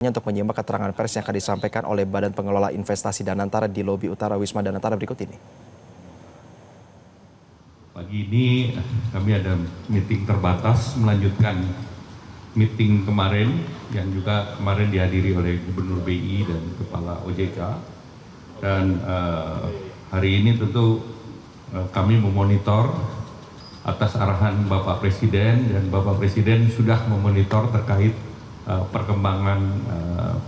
untuk menyimak keterangan pers yang akan disampaikan oleh Badan Pengelola Investasi Danantara di lobi utara Wisma Danantara berikut ini. Pagi ini kami ada meeting terbatas melanjutkan meeting kemarin yang juga kemarin dihadiri oleh Gubernur BI dan Kepala OJK. Dan hari ini tentu kami memonitor atas arahan Bapak Presiden, dan Bapak Presiden sudah memonitor terkait perkembangan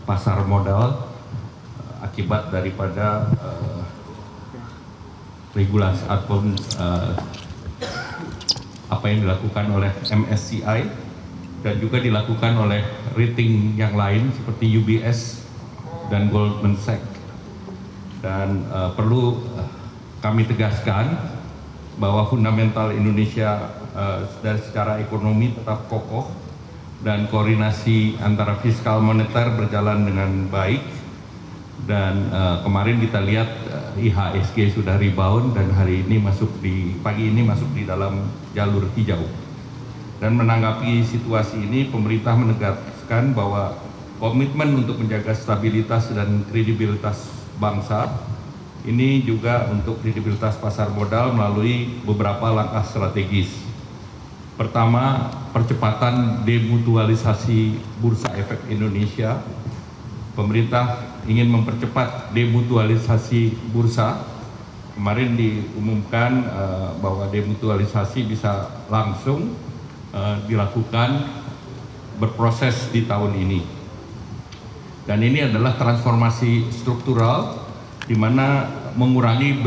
pasar modal akibat daripada regulasi ataupun apa yang dilakukan oleh MSCI dan juga dilakukan oleh rating yang lain seperti UBS dan Goldman Sachs. Dan perlu kami tegaskan bahwa fundamental Indonesia dari secara ekonomi tetap kokoh dan koordinasi antara fiskal moneter berjalan dengan baik. Dan kemarin kita lihat IHSG sudah rebound dan hari ini pagi ini masuk di dalam jalur hijau. Dan menanggapi situasi ini, pemerintah menegaskan bahwa komitmen untuk menjaga stabilitas dan kredibilitas bangsa ini juga untuk kredibilitas pasar modal melalui beberapa langkah strategis. Pertama, percepatan demutualisasi Bursa Efek Indonesia. Pemerintah ingin mempercepat demutualisasi bursa. Kemarin diumumkan bahwa demutualisasi bisa langsung dilakukan berproses di tahun ini. Dan ini adalah transformasi struktural di mana mengurangi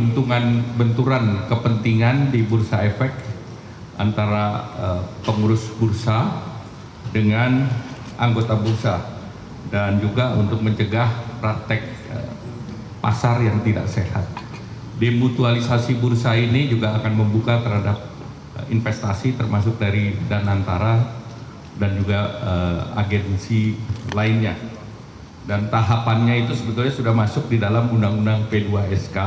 benturan kepentingan di Bursa Efek antara pengurus bursa dengan anggota bursa, dan juga untuk mencegah praktek pasar yang tidak sehat. Demutualisasi bursa ini juga akan membuka terhadap investasi termasuk dari Danantara dan juga agensi lainnya. Dan tahapannya itu sebetulnya sudah masuk di dalam Undang-Undang P2SK,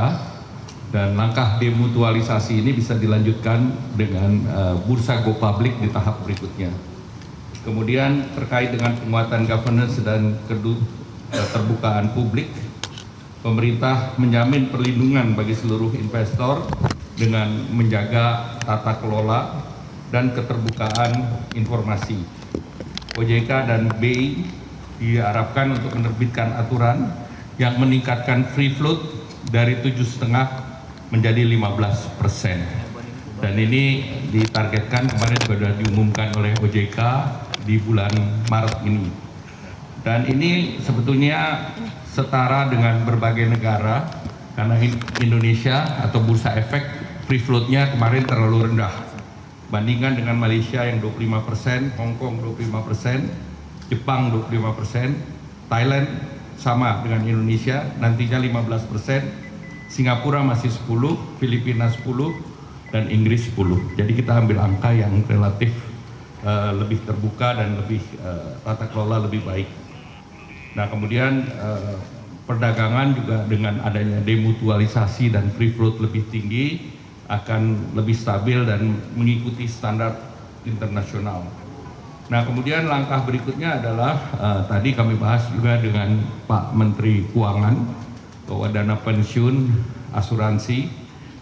dan langkah demutualisasi ini bisa dilanjutkan dengan bursa go public di tahap berikutnya. Kemudian terkait dengan penguatan governance dan keterbukaan publik, pemerintah menjamin perlindungan bagi seluruh investor dengan menjaga tata kelola dan keterbukaan informasi. OJK dan BI diharapkan untuk menerbitkan aturan yang meningkatkan free float dari 7,5 menjadi 15%. Dan ini ditargetkan kemarin sudah diumumkan oleh OJK di bulan Maret ini. Dan ini sebetulnya setara dengan berbagai negara, karena Indonesia atau Bursa Efek free float-nya kemarin terlalu rendah. Bandingkan dengan Malaysia yang 25%, Hong Kong 25%, Jepang 25%, Thailand sama dengan Indonesia nantinya 15%, Singapura masih 10%, Filipina 10%, dan Inggris 10%. Jadi kita ambil angka yang relatif lebih terbuka dan lebih tata kelola lebih baik. Nah, kemudian perdagangan juga dengan adanya demutualisasi dan free float lebih tinggi akan lebih stabil dan mengikuti standar internasional. Nah, kemudian langkah berikutnya adalah tadi kami bahas juga dengan Pak Menteri Keuangan bahwa dana pensiun asuransi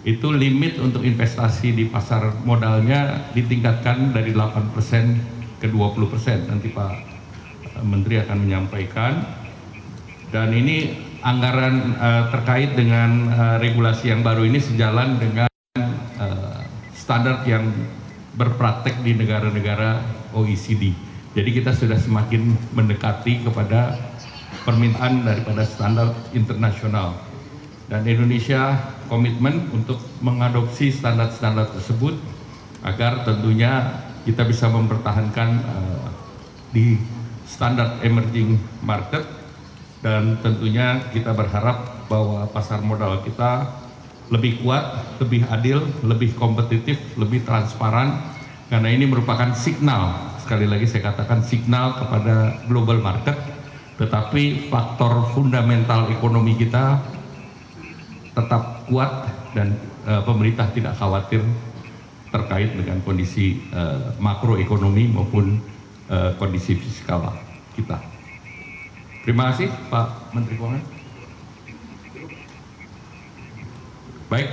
itu limit untuk investasi di pasar modalnya ditingkatkan dari 8% ke 20%. Nanti Pak Menteri akan menyampaikan. Dan ini anggaran terkait dengan regulasi yang baru ini sejalan dengan standar yang berpraktek di negara-negara OECD. Jadi kita sudah semakin mendekati kepada permintaan daripada standar internasional. Dan Indonesia komitmen untuk mengadopsi standar-standar tersebut agar tentunya kita bisa mempertahankan di standar emerging market, dan tentunya kita berharap bahwa pasar modal kita lebih kuat, lebih adil, lebih kompetitif, lebih transparan, karena ini merupakan signal, sekali lagi saya katakan signal kepada global market, tetapi faktor fundamental ekonomi kita tetap kuat dan pemerintah tidak khawatir terkait dengan kondisi makroekonomi maupun kondisi fiskal kita. Terima kasih Pak Menteri Keuangan. Baik.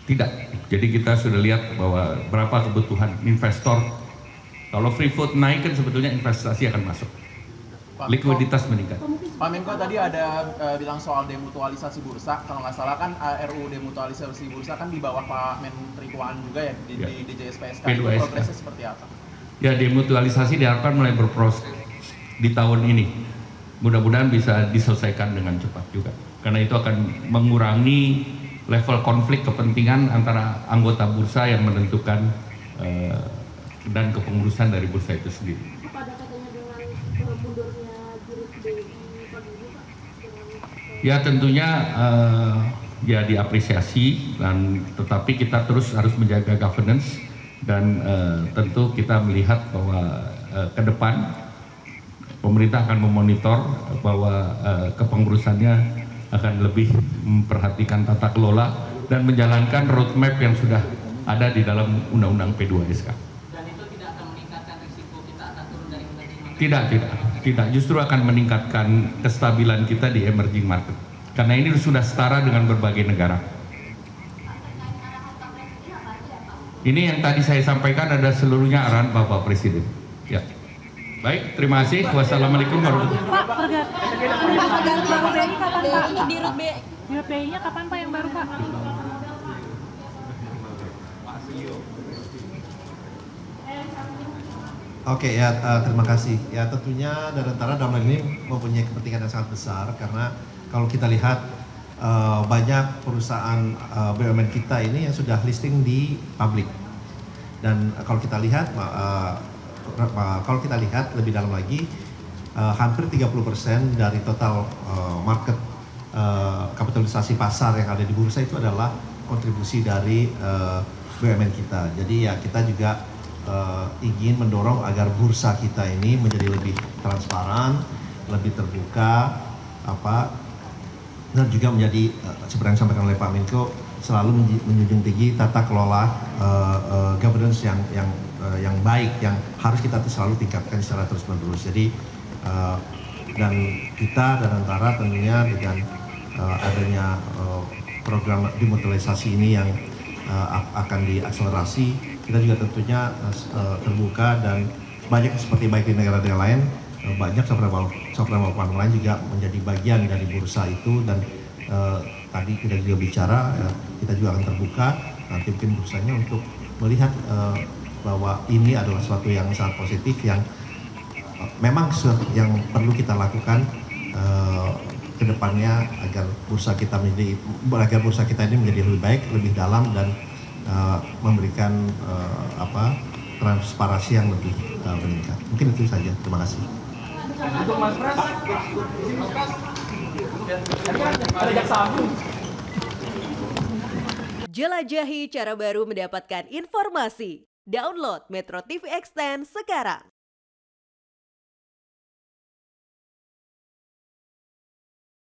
Tidak. Jadi kita sudah lihat bahwa berapa kebutuhan investor. Kalau free float naik kan sebetulnya investasi akan masuk. Likuiditas meningkat. Pak Menko tadi ada bilang soal demutualisasi bursa. Kalau nggak salah kan RUU demutualisasi bursa kan di bawah Pak Menteri Keuangan juga ya di DJSPSK. Itu progresnya seperti apa? Ya, demutualisasi diharapkan mulai berproses di tahun ini. Mudah-mudahan bisa diselesaikan dengan cepat juga. Karena itu akan mengurangi level konflik kepentingan antara anggota bursa yang menentukan dan kepengurusan dari bursa itu sendiri. Apa ada katanya dengan mundurnya jurus BI pagi ini, Pak? Ya tentunya ya diapresiasi, dan tetapi kita terus harus menjaga governance dan tentu kita melihat bahwa ke depan pemerintah akan memonitor bahwa kepengurusannya akan lebih memperhatikan tata kelola dan menjalankan roadmap yang sudah ada di dalam Undang-Undang P2SK. Dan itu tidak akan meningkatkan risiko kita akan turun dari emerging market? Tidak. Justru akan meningkatkan kestabilan kita di emerging market. Karena ini sudah setara dengan berbagai negara. Ini yang tadi saya sampaikan ada seluruhnya arahan Bapak Presiden. Ya. Baik, terima kasih. Wassalamualaikum warahmatullahi wabarakatuh. Pak, pergantian baru BI kapan, Pak? Di RUT BI. Di BI-nya kapan, Pak, yang baru, Pak? Oke ya, terima kasih. Ya tentunya Danantara dalam hal ini mempunyai kepentingan yang sangat besar karena kalau kita lihat banyak perusahaan BUMN kita ini yang sudah listing di publik. Dan kalau kita lihat lebih dalam lagi, hampir 30% dari total market kapitalisasi pasar yang ada di bursa itu adalah kontribusi dari BUMN kita. Jadi ya kita juga ingin mendorong agar bursa kita ini menjadi lebih transparan, lebih terbuka, dan juga menjadi seperti yang disampaikan oleh Pak Menko, selalu menjunjung tinggi tata kelola governance yang baik, yang harus kita selalu tingkatkan secara terus-menerus. Jadi dan kita dan antara tentunya dengan adanya program demutualisasi ini yang akan diakselerasi, kita juga tentunya terbuka dan banyak seperti baik di negara-negara lain, banyak software bank lain juga menjadi bagian dari bursa itu. Dan tadi kita juga bicara, kita juga akan terbuka nanti mungkin bursanya untuk melihat bahwa ini adalah sesuatu yang sangat positif yang memang yang perlu kita lakukan ke depannya agar bursa kita ini menjadi lebih baik, lebih dalam, dan memberikan transparansi yang lebih meningkat. Mungkin itu saja. Terima kasih. Untuk Mas Pras, ada jaksa agung. Jelajahi cara baru mendapatkan informasi. Download Metro TV Extend sekarang.